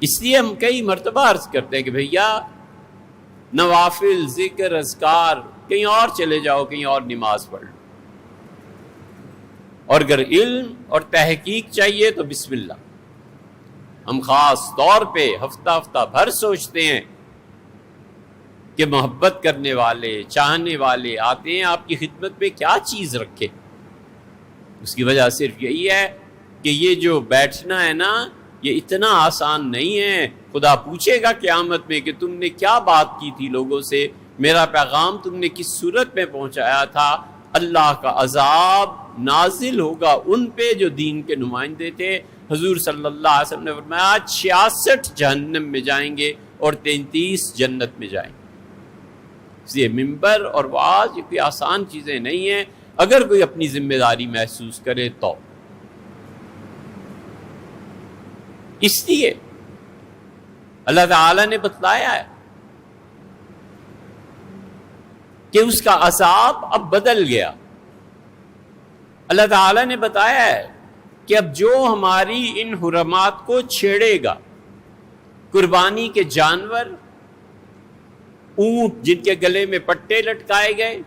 اس لیے ہم کئی مرتبہ عرض کرتے ہیں کہ بھیا نوافل، ذکر، اذکار کہیں اور چلے جاؤ، کہیں اور نماز پڑھ لو، اور اگر علم اور تحقیق چاہیے تو بسم اللہ۔ ہم خاص طور پہ ہفتہ بھر سوچتے ہیں کہ محبت کرنے والے، چاہنے والے آتے ہیں آپ کی خدمت میں، کیا چیز رکھے؟ اس کی وجہ صرف یہی ہے کہ یہ جو بیٹھنا ہے نا، یہ اتنا آسان نہیں ہے۔ خدا پوچھے گا قیامت میں کہ تم نے کیا بات کی تھی لوگوں سے، میرا پیغام تم نے کس صورت میں پہنچایا تھا۔ اللہ کا عذاب نازل ہوگا ان پہ جو دین کے نمائندے تھے۔ حضور صلی اللہ علیہ وسلم نے فرمایا 66 جہنم میں جائیں گے اور 33 جنت میں جائیں گے۔ اس لیے ممبر اور وعظ یہ کوئی آسان چیزیں نہیں ہیں، اگر کوئی اپنی ذمہ داری محسوس کرے تو۔ اس لیے اللہ تعالی نے بتلایا ہے کہ اس کا عذاب اب بدل گیا۔ اللہ تعالی نے بتایا ہے کہ اب جو ہماری ان حرمات کو چھیڑے گا، قربانی کے جانور، اونٹ جن کے گلے میں پٹے لٹکائے گئے،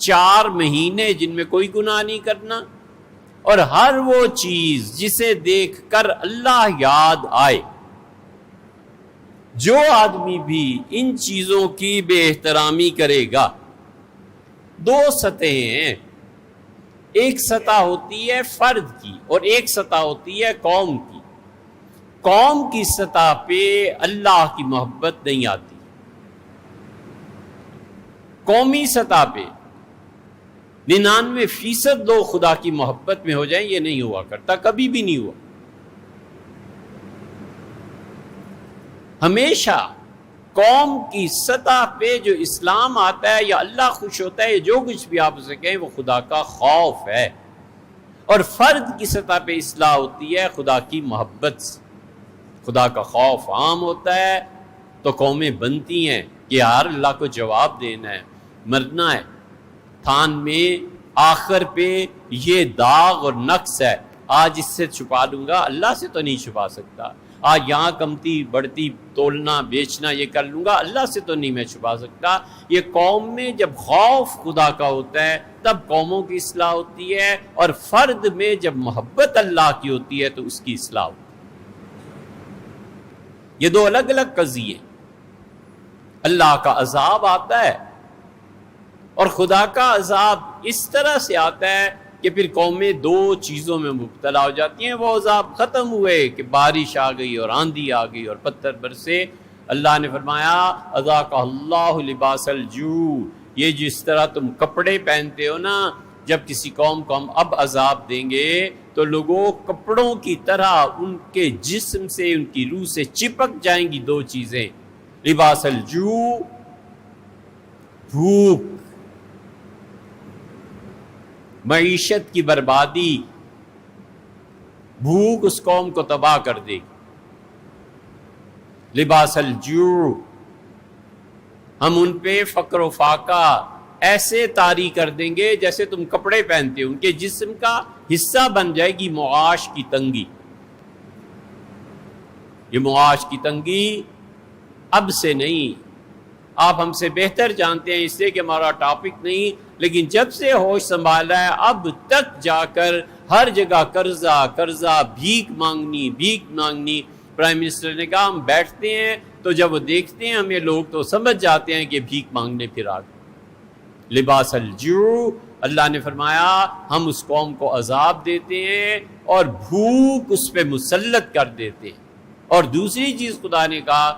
4 مہینے جن میں کوئی گناہ نہیں کرنا، اور ہر وہ چیز جسے دیکھ کر اللہ یاد آئے۔ جو آدمی بھی ان چیزوں کی بے احترامی کرے گا، 2 سطحیں ہیں، ایک سطح ہوتی ہے فرد کی اور ایک سطح ہوتی ہے قوم کی۔ قوم کی سطح پہ اللہ کی محبت نہیں آتی، قومی سطح پہ 99% لوگ خدا کی محبت میں ہو جائیں، یہ نہیں ہوا کرتا، کبھی بھی نہیں ہوا۔ ہمیشہ قوم کی سطح پہ جو اسلام آتا ہے یا اللہ خوش ہوتا ہے، جو کچھ بھی آپ اسے کہیں، وہ خدا کا خوف ہے، اور فرد کی سطح پہ اصلاح ہوتی ہے خدا کی محبت سے۔ خدا کا خوف عام ہوتا ہے تو قومیں بنتی ہیں کہ یار اللہ کو جواب دینا ہے، مرنا ہے، تھان میں آخر پہ یہ داغ اور نقص ہے، آج اس سے چھپا لوں گا، اللہ سے تو نہیں چھپا سکتا۔ آج یہاں کمتی بڑھتی تولنا بیچنا یہ کر لوں گا، اللہ سے تو نہیں میں چھپا سکتا۔ یہ قوم میں جب خوف خدا کا ہوتا ہے تب قوموں کی اصلاح ہوتی ہے، اور فرد میں جب محبت اللہ کی ہوتی ہے تو اس کی اصلاح ہوتی ہے۔ یہ 2 الگ الگ قضیے۔ اللہ کا عذاب آتا ہے اور خدا کا عذاب اس طرح سے آتا ہے کہ پھر قومیں 2 چیزوں میں مبتلا ہو جاتی ہیں۔ وہ عذاب ختم ہوئے کہ بارش آ گئی اور آندھی آ گئی اور پتھر برسے، اللہ نے فرمایا اذاق اللہ لباس الجوع، یہ جس طرح تم کپڑے پہنتے ہو نا، جب کسی قوم کو ہم اب عذاب دیں گے تو لوگوں کپڑوں کی طرح ان کے جسم سے، ان کی روح سے چپک جائیں گی 2 چیزیں، لباس الجوع، بھوک، معیشت کی بربادی، بھوک اس قوم کو تباہ کر دے گی۔ لباس الجوع، ہم ان پہ فقر و فاقہ ایسے طاری کر دیں گے جیسے تم کپڑے پہنتے ہو، ان کے جسم کا حصہ بن جائے گی معاش کی تنگی۔ یہ معاش کی تنگی اب سے نہیں، آپ ہم سے بہتر جانتے ہیں، اس لیے کہ ہمارا ٹاپک نہیں، لیکن جب سے ہوش سنبھالا ہے اب تک جا کر ہر جگہ قرضہ، بھیک مانگنی۔ پرائم منسٹر نے کہا ہم بیٹھتے ہیں تو جب وہ دیکھتے ہیں ہمیں لوگ تو سمجھ جاتے ہیں کہ بھیک مانگنے پھر آ گئے۔ لباس الجوع، اللہ نے فرمایا ہم اس قوم کو عذاب دیتے ہیں اور بھوک اس پہ مسلط کر دیتے ہیں۔ اور دوسری چیز خدا نے کہا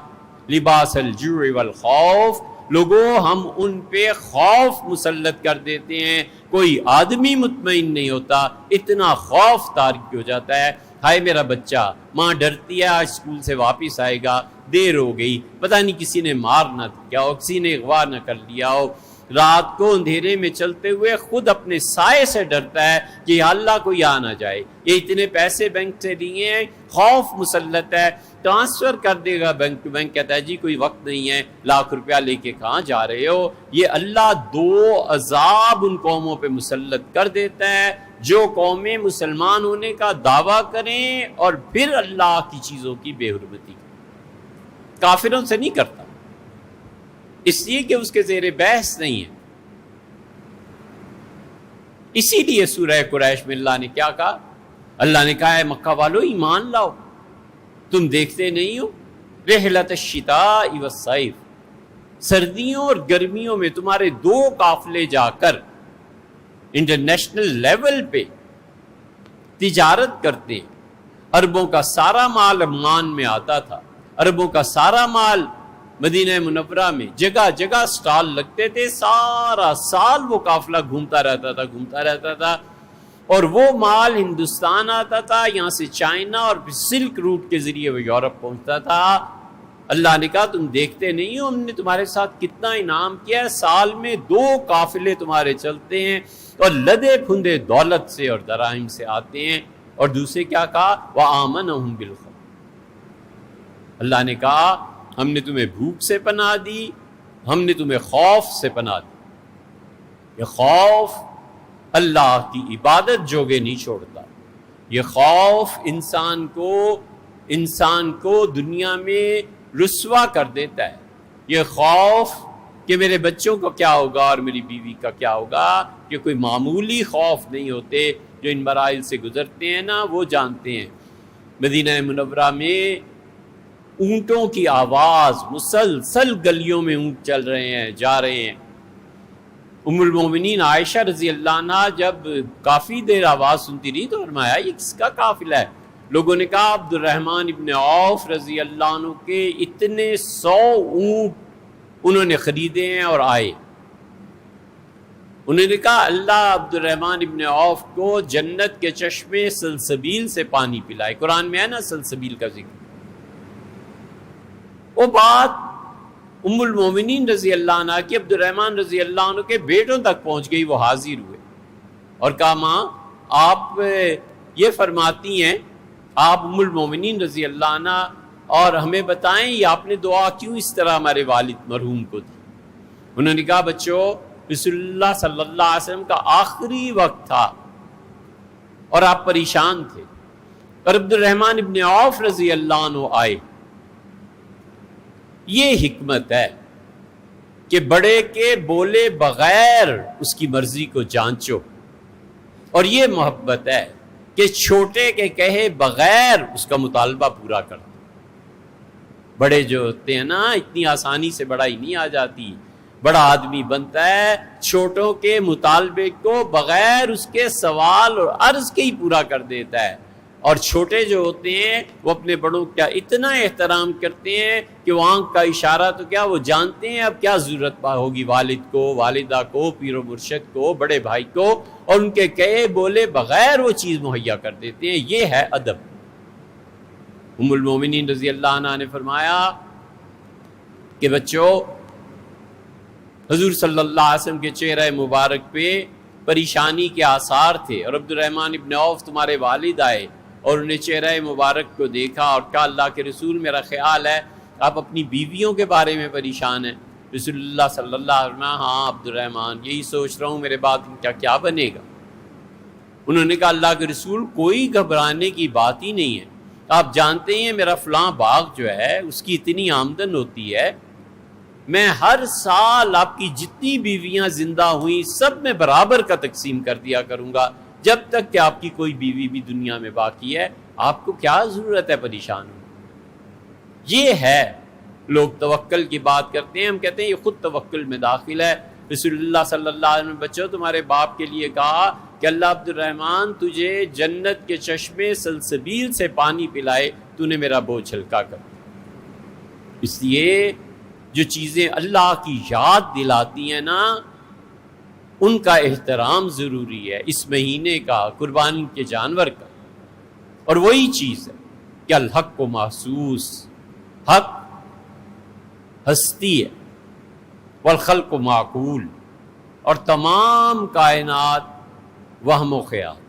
لباس الجوع والخوف، لوگوں ہم ان پہ خوف مسلط کر دیتے ہیں۔ کوئی آدمی مطمئن نہیں ہوتا، اتنا خوف تاری ہو جاتا ہے، ہائے میرا بچہ، ماں ڈرتی ہے آج اسکول سے واپس آئے گا، دیر ہو گئی، پتہ نہیں کسی نے مار نہ کیا ہو، کسی نے اغوا نہ کر لیا ہو، رات کو اندھیرے میں چلتے ہوئے خود اپنے سائے سے ڈرتا ہے کہ یا اللہ کوئی آ نہ جائے، یہ اتنے پیسے بینک سے دیے ہیں، خوف مسلط ہے، ٹرانسفر کر دے گا بینک، بینک کہتا ہے جی کوئی وقت نہیں ہے، لاکھ روپیہ لے کے کہاں جا رہے ہو۔ یہ اللہ دو عذاب ان قوموں پہ مسلط کر دیتا ہے جو قومیں مسلمان ہونے کا دعویٰ کریں اور پھر اللہ کی چیزوں کی بے حرمتی کریں۔ کافروں سے نہیں کرتا، اس لیے کہ اس کے زیر بحث نہیں ہے۔ اسی لیے سورہ قریش میں اللہ نے کیا کہا؟ اللہ نے کہا ہے مکہ والو ایمان لاؤ، تم دیکھتے نہیں ہو رحلت الشتاء والصیف، سردیوں اور گرمیوں میں تمہارے دو قافلے جا کر انٹرنیشنل لیول پہ تجارت کرتے، عربوں کا سارا مال عمان میں آتا تھا، عربوں کا سارا مال مدینہ منورہ میں جگہ جگہ سٹال لگتے تھے، سارا سال وہ قافلہ گھومتا رہتا تھا اور وہ مال ہندوستان آتا تھا، یہاں سے چائنا اور پھر سلک روٹ کے ذریعے وہ یورپ پہنچتا تھا۔ اللہ نے کہا تم دیکھتے نہیں ہو ہم نے تمہارے ساتھ کتنا انعام کیا ہے، سال میں 2 قافلے تمہارے چلتے ہیں اور لدے پھندے دولت سے اور دراہم سے آتے ہیں۔ اور دوسرے کیا کہا؟ وَآمَنَهُمْ بِالْخَوْفِ، اللہ نے کہا ہم نے تمہیں بھوک سے پناہ دی، ہم نے تمہیں خوف سے پناہ دی۔ یہ خوف اللہ کی عبادت جوگے نہیں چھوڑتا، یہ خوف انسان کو دنیا میں رسوا کر دیتا ہے۔ یہ خوف کہ میرے بچوں کو کیا ہوگا اور میری بیوی کا کیا ہوگا، کہ کوئی معمولی خوف نہیں ہوتے۔ جو ان مراحل سے گزرتے ہیں نا وہ جانتے ہیں۔ مدینہ منورہ میں اونٹوں کی آواز، مسلسل گلیوں میں اونٹ چل رہے ہیں، جا رہے ہیں۔ ام المومنین عائشہ رضی اللہ عنہ جب کافی دیر آواز سنتی رہی تو فرمایا یہ کس کا قافلہ ہے؟ لوگوں نے کہا عبد الرحمن ابن عوف رضی اللہ عنہ کے اتنے 100 اونٹ انہوں نے خریدے ہیں اور آئے۔ انہوں نے کہا اللہ عبد الرحمن ابن عوف کو جنت کے چشمے سلسبیل سے پانی پلائے۔ قرآن میں ہے نا سلسبیل کا ذکر۔ وہ بات ام المومنین رضی اللہ عنہ کی عبد الرحمن رضی اللہ عنہ کے بیٹوں تک پہنچ گئی، وہ حاضر ہوئے اور کہا ماں آپ یہ فرماتی ہیں، آپ ام المومنین رضی اللہ عنہ، اور ہمیں بتائیں یہ آپ نے دعا کیوں اس طرح ہمارے والد مرحوم کو دی؟ انہوں نے کہا بچوں رسول اللہ صلی اللہ علیہ وسلم کا آخری وقت تھا اور آپ پریشان تھے اور عبد الرحمن ابن عوف رضی اللہ عنہ آئے۔ یہ حکمت ہے کہ بڑے کے بولے بغیر اس کی مرضی کو جانچو، اور یہ محبت ہے کہ چھوٹے کے کہے بغیر اس کا مطالبہ پورا کر دو۔ بڑے جو ہوتے ہیں نا اتنی آسانی سے بڑائی نہیں آ جاتی، بڑا آدمی بنتا ہے چھوٹوں کے مطالبے کو بغیر اس کے سوال اور عرض کے ہی پورا کر دیتا ہے، اور چھوٹے جو ہوتے ہیں وہ اپنے بڑوں کا اتنا احترام کرتے ہیں کہ وہ آنکھ کا اشارہ تو کیا وہ جانتے ہیں اب کیا ضرورت ہوگی والد کو، والدہ کو، پیر و مرشد کو، بڑے بھائی کو، اور ان کے کہے بولے بغیر وہ چیز مہیا کر دیتے ہیں۔ یہ ہے ادب۔ ام المومنین رضی اللہ عنہ نے فرمایا کہ بچوں حضور صلی اللہ علیہ وسلم کے چہرہ مبارک پہ پریشانی کے آثار تھے، اور عبد الرحمن ابن عوف تمہارے والد آئے اور انہیں چہرہ مبارک کو دیکھا اور کہا اللہ کے رسول میرا خیال ہے آپ اپنی بیویوں کے بارے میں پریشان ہیں۔ رسول اللہ صلی اللہ علیہ وسلم ہاں عبد الرحمن یہی سوچ رہا ہوں میرے بعد ان کا کیا بنے گا۔ انہوں نے کہا اللہ کے رسول کوئی گھبرانے کی بات ہی نہیں ہے، آپ جانتے ہیں میرا فلاں باغ جو ہے اس کی اتنی آمدن ہوتی ہے، میں ہر سال آپ کی جتنی بیویاں زندہ ہوئیں سب میں برابر کا تقسیم کر دیا کروں گا جب تک کہ آپ کی کوئی بیوی بھی دنیا میں باقی ہے، آپ کو کیا ضرورت ہے پریشان ہونے۔ یہ ہے لوگ توکل کی بات کرتے ہیں، ہم کہتے ہیں یہ خود توکل میں داخل ہے۔ رسول اللہ صلی اللہ علیہ وسلم بچوں تمہارے باپ کے لیے کہا کہ اللہ عبد الرحمن تجھے جنت کے چشمے سلسبیل سے پانی پلائے، تو نے میرا بوجھ ہلکا کر دیا۔ اس لیے جو چیزیں اللہ کی یاد دلاتی ہیں نا ان کا احترام ضروری ہے، اس مہینے کا، قربانی کے جانور کا۔ اور وہی چیز ہے کہ الحق کو محسوس، حق ہستی ہے، والخلق معقول، اور تمام کائنات وہم و خیال۔